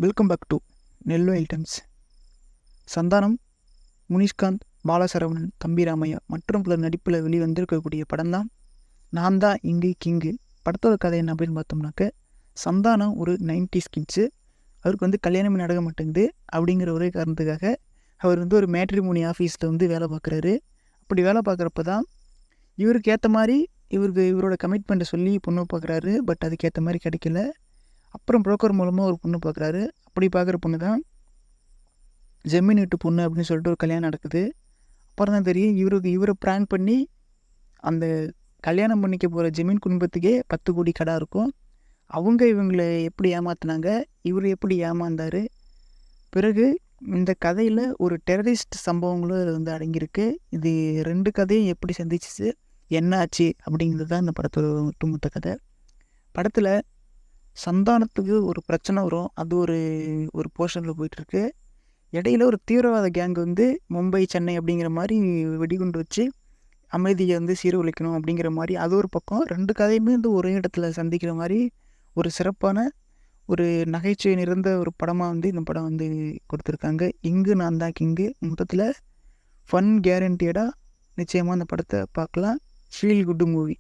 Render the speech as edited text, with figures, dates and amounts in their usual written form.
Welcome back to நெல்லோ items. Santhanam, Munishkanth, Balasaravanan, Thambi Ramaiah மற்றும் பலர் நடிப்பில் வெளிவந்திருக்கக்கூடிய படம் தான் நான் தான் இங்கு கிங்கு. படத்தோட கதை என்ன அப்படின்னு பார்த்தோம்னாக்க, சந்தானம் ஒரு 90s கிட்ஸு. அவருக்கு கல்யாணமே நடக்க மாட்டேங்குது. அப்படிங்கிற ஒரே காரணத்துக்காக அவர் ஒரு மேட்ரிமோனி ஆஃபீஸில் வேலை பார்க்குறாரு. அப்படி வேலை பார்க்குறப்ப தான் இவருக்கு ஏற்ற மாதிரி இவரோட கமிட்மெண்ட்டை சொல்லி பொண்ணு பார்க்குறாரு. பட் அதுக்கேற்ற மாதிரி கிடைக்கல. அப்புறம் புரோக்கர் மூலமாக ஒரு பொண்ணு பார்க்குறாரு. அப்படி பார்க்குற பொண்ணு தான் ஜெமினி வீட்டு பொண்ணு அப்படின்னு சொல்லிட்டு ஒரு கல்யாணம் நடக்குது. அப்புறம் தான் தெரியும் இவரை ப்ராங்க் பண்ணி அந்த கல்யாணம் பண்ணிக்க போகிற ஜெமீன் குடும்பத்துக்கே 10 கோடி கடை இருக்கும். இவங்களை எப்படி ஏமாத்தினாங்க, இவர் எப்படி ஏமாந்தார். பிறகு இந்த கதையில் ஒரு டெரரிஸ்ட் சம்பவங்களும் அடங்கியிருக்கு. இது 2 கதையும் எப்படி சந்திச்சிச்சு, என்ன ஆச்சு அப்படிங்கிறது தான் இந்த படத்தோட ஒட்டுமொத்த கதை. படத்தில் சந்தானத்துக்கு ஒரு பிரச்சனை வரும். அது ஒரு போர்ஷனில் போயிட்டுருக்கு. இடையில ஒரு தீவிரவாத கேங் மும்பை, சென்னை அப்படிங்கிற மாதிரி வெடிகுண்டு வச்சு அமைதியை சீரழிக்கணும் அப்படிங்கிற மாதிரி அது ஒரு பக்கம். 2 கதையுமே ஒரே இடத்துல சந்திக்கிற மாதிரி ஒரு சிறப்பான ஒரு நகைச்சுவை நிறைந்த ஒரு படமாக இந்த படம் கொடுத்துருக்காங்க. இங்கு நான் தான் கிங்கு. மொத்தத்தில் ஃபன் கேரண்டியடாக நிச்சயமாக அந்த படத்தை பார்க்கலாம். Feel good movie.